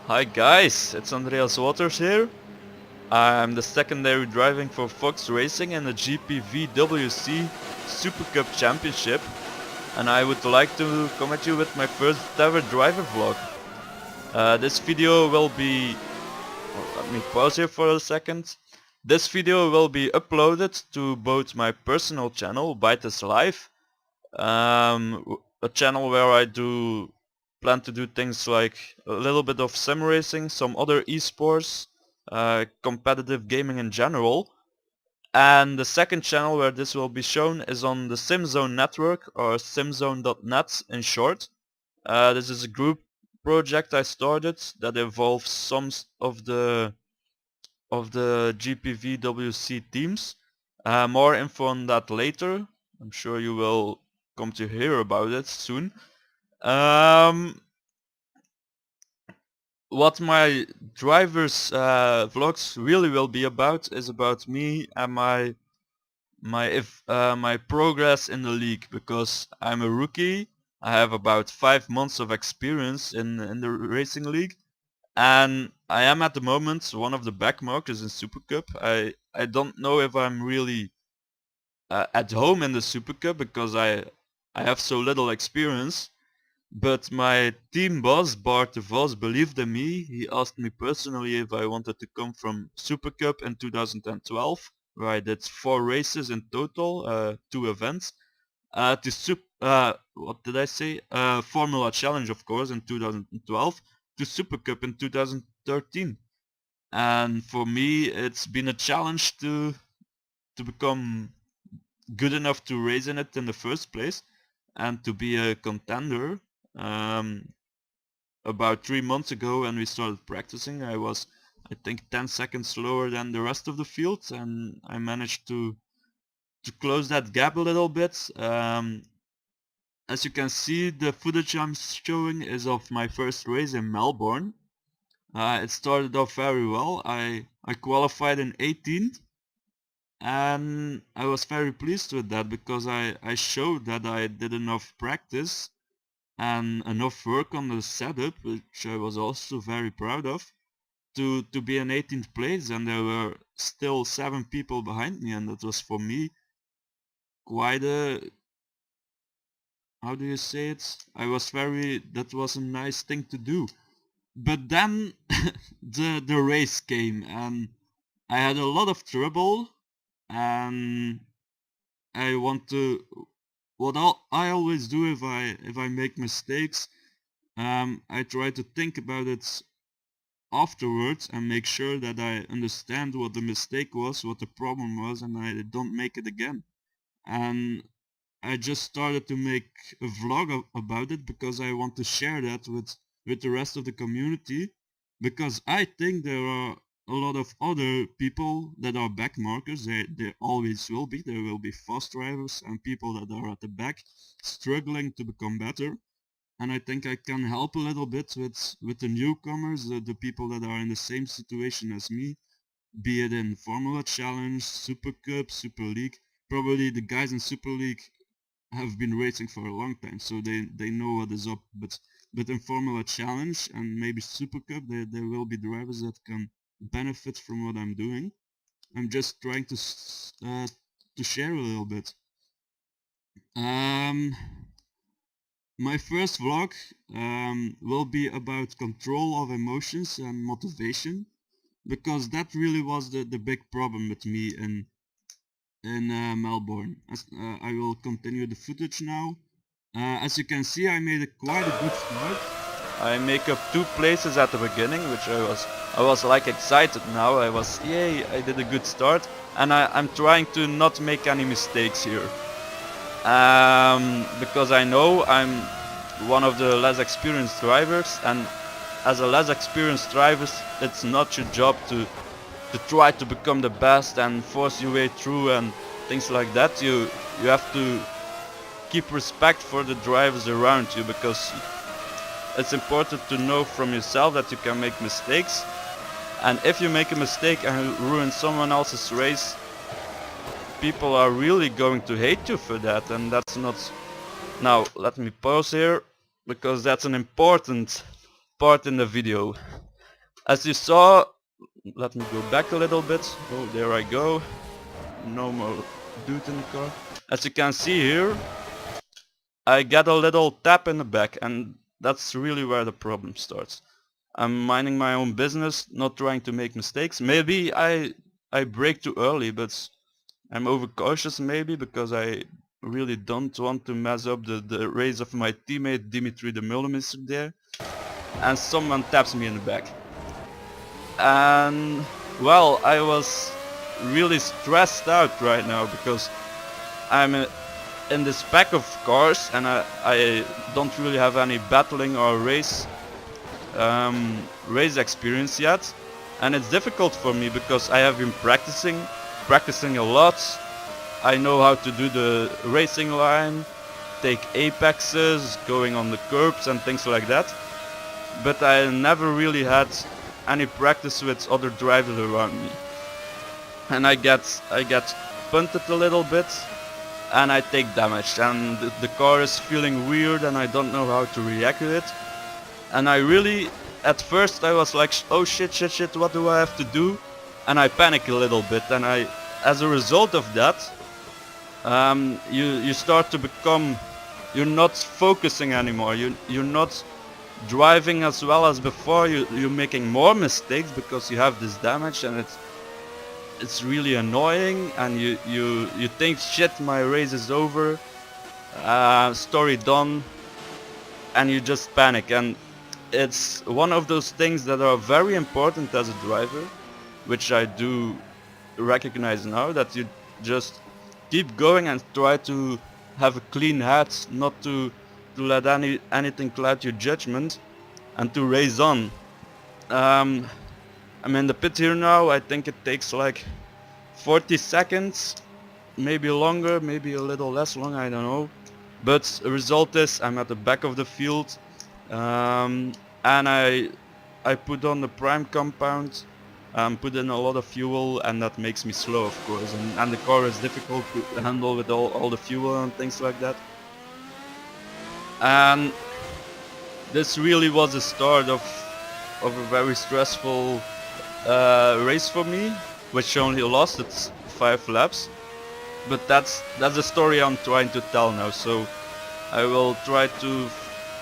Hi guys, it's Andreas Wauters here. I'm the secondary driving for Fox Racing in the GPVWC Super Cup Championship, and I would like to come at you with my first ever driver vlog. This video will be... let me pause here for a second. This video will be uploaded to both my personal channel, Bytes Live, a channel where I plan to do things like a little bit of sim racing, some other esports, competitive gaming in general. And the second channel where this will be shown is on the SimZone network, or simzone.net in short. This is a group project I started that involves some of the GPVWC teams. More info on that later. I'm sure you will come to hear about it soon. What my drivers vlogs really will be about is about me and my progress in the league, because I'm a rookie. I have about 5 months of experience in the racing league, and I am at the moment one of the backmarkers in Super Cup. I don't know if I'm really at home in the Super Cup because I have so little experience. But my team boss, Bart de Vos, believed in me. He asked me personally if I wanted to come from Super Cup in 2012, where I did 4 races in total, 2 events, what did I say? Formula Challenge, of course, in 2012, to Super Cup in 2013. And for me, it's been a challenge to become good enough to race in it in the first place and to be a contender. About 3 months ago when we started practicing, I was, I think, 10 seconds slower than the rest of the field, and I managed to close that gap a little bit. As you can see, the footage I'm showing is of my first race in Melbourne. It started off very well. I qualified in 18th, and I was very pleased with that because I showed that I did enough practice and enough work on the setup, which I was also very proud of, to be in 18th place, and there were still 7 people behind me, and that was for me quite a, how do you say it? That was a nice thing to do. But then the race came, and I had a lot of trouble, and I want to, I always do if I make mistakes, I try to think about it afterwards and make sure that I understand what the mistake was, what the problem was, and I don't make it again. And I just started to make a vlog about it because I want to share that with the rest of the community, because I think there are a lot of other people that are back markers. There always will be. There will be fast drivers and people that are at the back struggling to become better. And I think I can help a little bit with the newcomers, the people that are in the same situation as me, be it in Formula Challenge, Super Cup, Super League. Probably the guys in Super League have been racing for a long time, so they know what is up. But in Formula Challenge and maybe Super Cup, there will be drivers that can benefit from what I'm doing. I'm just trying to share a little bit. My first vlog will be about control of emotions and motivation, because that really was the big problem with me in Melbourne. I will continue the footage now. As you can see, I made quite a good start. I make up 2 places at the beginning, which I was like excited now. Yay, I did a good start, and I'm trying to not make any mistakes here. Because I know I'm one of the less experienced drivers, and as a less experienced driver, it's not your job to try to become the best and force your way through and things like that. You have to keep respect for the drivers around you, because it's important to know from yourself that you can make mistakes, and if you make a mistake and ruin someone else's race, people are really going to hate you for that, and that's not... Now let me pause here, because that's an important part in the video. As you saw, let me go back a little bit. Oh, there I go. No more dude in the car. As you can see here, I get a little tap in the back, and that's really where the problem starts. I'm minding my own business, not trying to make mistakes. Maybe I brake too early, but I'm overcautious maybe because I really don't want to mess up the race of my teammate Dimitri the Mullermister there. And someone taps me in the back. And well, I was really stressed out right now because I'm in this pack of cars and I don't really have any battling or race experience yet, and it's difficult for me because I have been practicing a lot. I know how to do the racing line, take apexes, going on the curbs and things like that, but I never really had any practice with other drivers around me. And I get punted a little bit and I take damage, and the car is feeling weird and I don't know how to react to it. And I really, at first I was like, oh shit, what do I have to do? And I panic a little bit, and as a result of that, you start to become, you're not focusing anymore, you're not driving as well as before, you're making more mistakes because you have this damage, and it's really annoying, and you think, shit, my race is over, story done, and you just panic. And it's one of those things that are very important as a driver, which I do recognize now, that you just keep going and try to have a clean head, not to let anything cloud your judgment, and to race on. I'm in the pit here now. I think it takes like 40 seconds, maybe longer, maybe a little less long, I don't know. But the result is I'm at the back of the field, and I put on the prime compound, put in a lot of fuel, and that makes me slow, of course, and the car is difficult to handle with all the fuel and things like that. And this really was the start of a very stressful race for me, which only lasted 5 laps. But that's the story I'm trying to tell now, so I will try to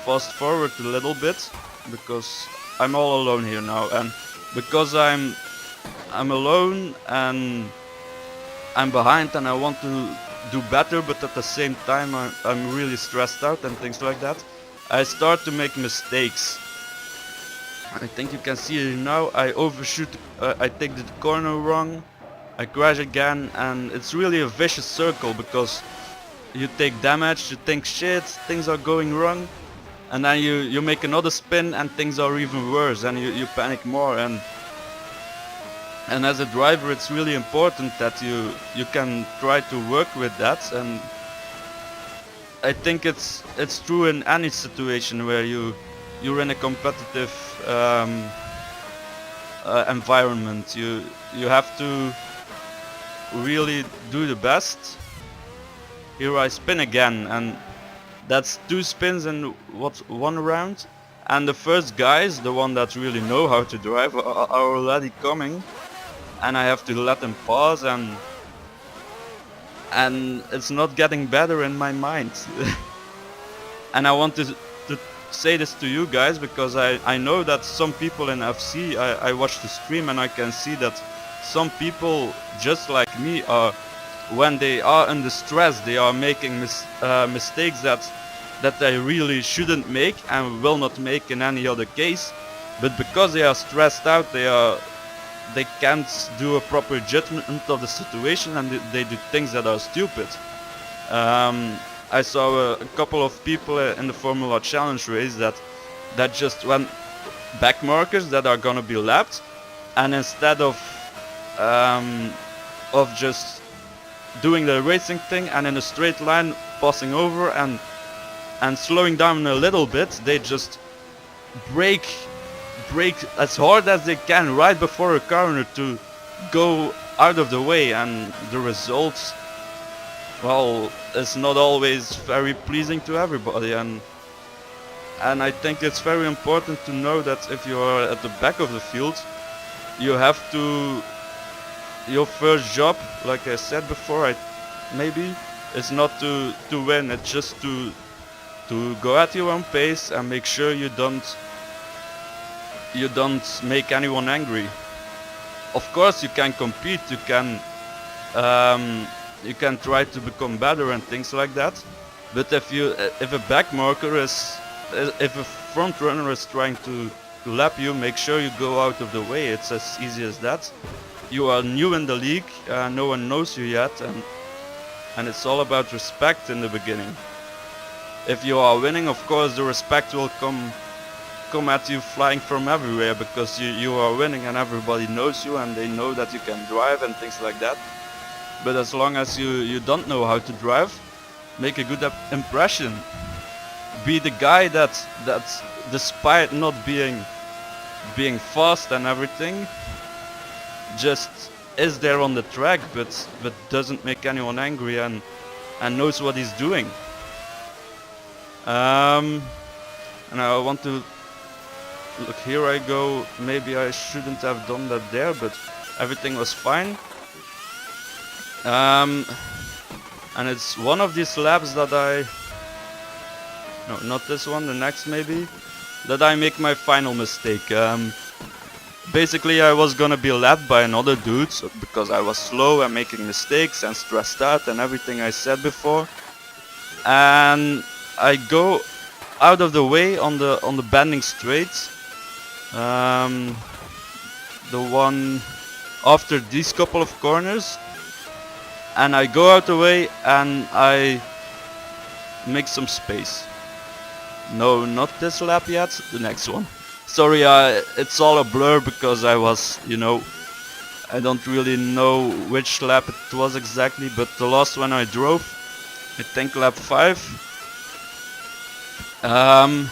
fast forward a little bit because I'm all alone here now, and because I'm alone and I'm behind and I want to do better, but at the same time I'm really stressed out and things like that, I start to make mistakes. I think you can see it now. I overshoot, I take the corner wrong, I crash again, and it's really a vicious circle because you take damage, you think shit, things are going wrong, and then you make another spin and things are even worse, and you panic more. And as a driver, it's really important that you can try to work with that, and I think it's true in any situation where you're in a competitive environment. You have to really do the best. Here I spin again, and that's 2 spins in one round, and the first guys, the one that really know how to drive, are already coming, and I have to let them pause, and it's not getting better in my mind. And I want to say this to you guys because I know that some people in FC, I watch the stream and I can see that some people just like me are, when they are under stress, they are making mistakes that they really shouldn't make and will not make in any other case, but because they are stressed out, they can't do a proper judgment of the situation, and they do things that are stupid. I saw a couple of people in the Formula Challenge race that just went back markers that are gonna be lapped, and instead of just doing the racing thing and in a straight line passing over and slowing down a little bit, they just brake as hard as they can right before a corner to go out of the way, and the results, well, it's not always very pleasing to everybody. And And I think it's very important to know that if you are at the back of the field, you have to, your first job, like I said before, maybe, is not to win. It's just to go at your own pace and make sure you don't make anyone angry. Of course, you can compete. You can try to become better and things like that. But if a back marker if a front runner is trying to lap you, make sure you go out of the way. It's as easy as that. You are new in the league, no one knows you yet, and it's all about respect in the beginning. If you are winning, of course, the respect will come at you flying from everywhere, because you are winning and everybody knows you and they know that you can drive and things like that. But as long as you don't know how to drive, make a good impression. Be the guy that despite not being fast and everything, just is there on the track, but doesn't make anyone angry and knows what he's doing. And I want to look, here I go. Maybe I shouldn't have done that there, but everything was fine. And it's one of these laps that no, not this one, the next maybe, that I make my final mistake. Basically I was gonna be lapped by another dude, because I was slow and making mistakes and stressed out and everything I said before. And I go out of the way on the bending straight. The one after these couple of corners. And I go out the way and I make some space. No, not this lap yet, the next one. Sorry, it's all a blur because I was, I don't really know which lap it was exactly, but the last one I drove, I think lap 5. And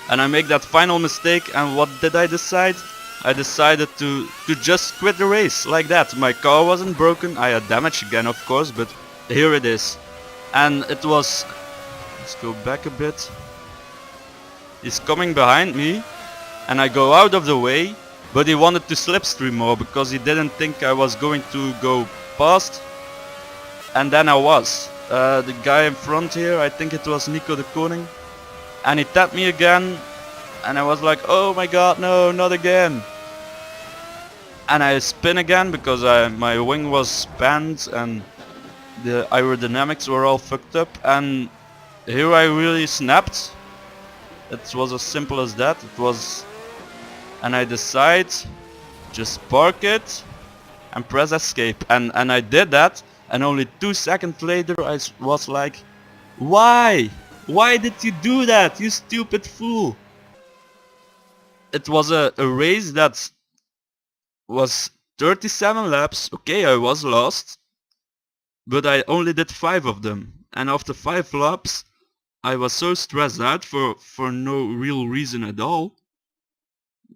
I make that final mistake, and what did I decide? I decided to just quit the race, like that. My car wasn't broken, I had damage again of course, but here it is. And it was, let's go back a bit. He's coming behind me, and I go out of the way, but he wanted to slipstream more because he didn't think I was going to go past. And then I was. The guy in front here, I think it was Nico de Koning, and he tapped me again, and I was like, oh my god, no, not again. And I spin again because my wing was spanned and the aerodynamics were all fucked up, and here I really snapped. It was as simple as that. And I decide just park it and press escape, and I did that, and only 2 seconds later I was like, why did you do that, you stupid fool? It was a race that was 37 laps. Okay, I was lost, but I only did 5 of them, and after 5 laps I was so stressed out for no real reason at all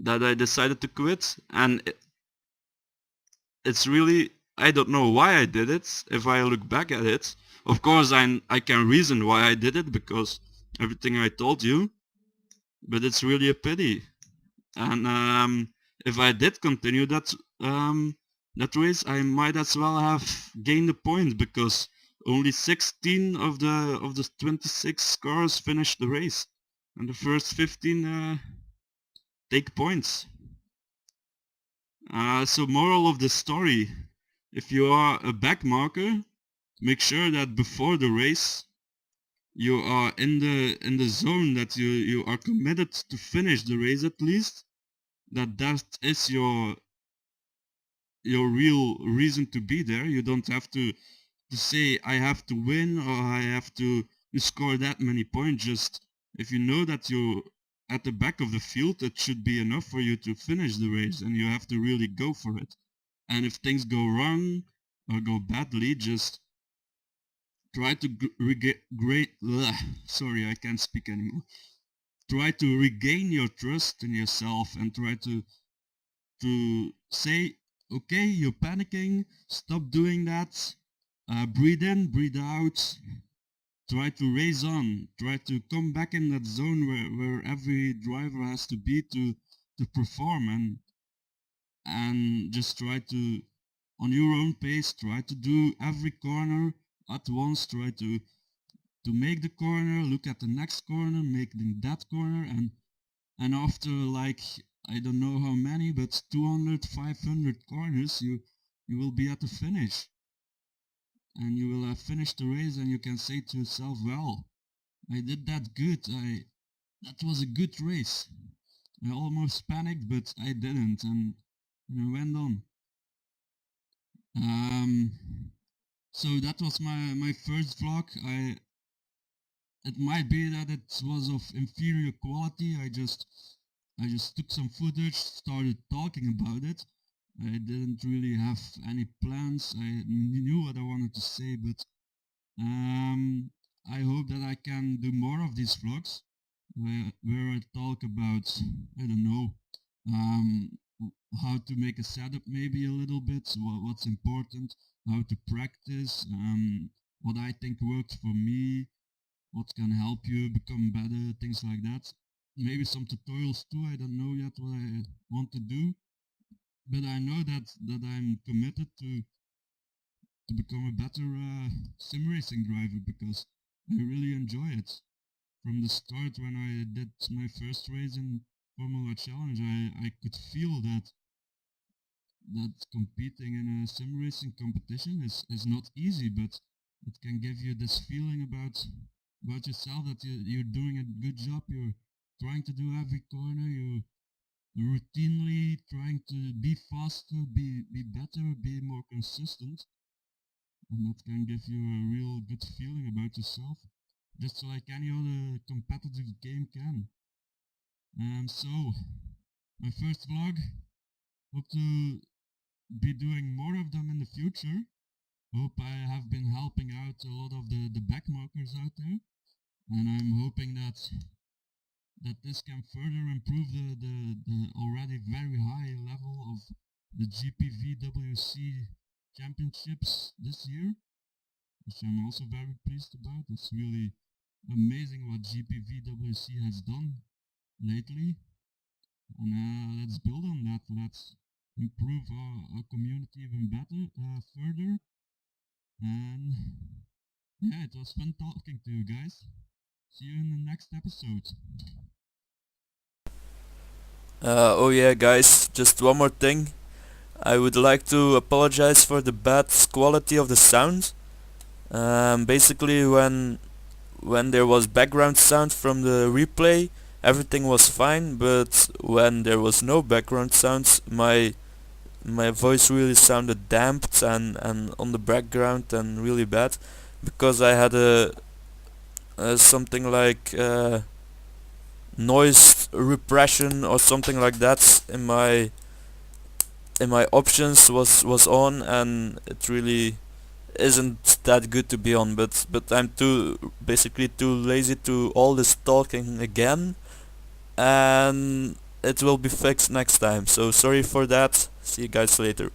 that I decided to quit. And it's really, I don't know why I did it. If I look back at it, of course I can reason why I did it, because everything I told you, but it's really a pity. And if I did continue that race, I might as well have gained a point, because only 16 of the 26 cars finished the race, and the first 15 take points. So moral of the story: if you are a back marker, make sure that before the race you are in the zone, that you are committed to finish the race at least. That is your real reason to be there. You don't have to say I have to win or I have to score that many points. Just if you know that you're at the back of the field, it should be enough for you to finish the race, and you have to really go for it. And if things go wrong or go badly, just try to sorry, I can't speak anymore. Try to regain your trust in yourself and try to say, okay, you're panicking, stop doing that, breathe in, breathe out, try to race on, try to come back in that zone where every driver has to be to perform, and just try to, on your own pace, try to do every corner at once, try to make the corner, look at the next corner, making that corner, and after like I don't know how many, but 200, 500 corners, you will be at the finish, and you will have finished the race, and you can say to yourself, well, I did that good. That was a good race. I almost panicked, but I didn't, and I went on. Um, so that was my first vlog. It might be that it was of inferior quality. I just took some footage, started talking about it. I didn't really have any plans. I knew what I wanted to say, but I hope that I can do more of these vlogs where I talk about, I don't know, um, how to make a setup maybe a little bit, what's important, how to practice, what I think worked for me, what can help you become better, things like that. Maybe some tutorials too. I don't know yet what I want to do, but I know that I'm committed to become a better sim racing driver, because I really enjoy it. From the start, when I did my first race in Formula Challenge, I could feel that competing in a sim racing competition is not easy, but it can give you this feeling about yourself, that you're doing a good job, you're trying to do every corner, you're routinely trying to be faster, be better, be more consistent, and that can give you a real good feeling about yourself, just like any other competitive game can. So, my first vlog, hope to be doing more of them in the future. Hope I have been helping out a lot of the backmarkers out there, and I'm hoping that this can further improve the already very high level of the GPVWC championships this year, which I'm also very pleased about. It's really amazing what GPVWC has done lately, and let's build on that. Let's improve our community even better, further, and yeah, it was fun talking to you guys. See you in the next episode. Oh yeah, guys, just one more thing. I would like to apologize for the bad quality of the sound. Basically, when there was background sound from the replay, everything was fine, but when there was no background sounds, my voice really sounded damped and on the background and really bad, because I had a something like noise repression or something like that in my options was on, and it really isn't that good to be on, but I'm basically too lazy to all this talking again, and it will be fixed next time. So sorry for that. See you guys later.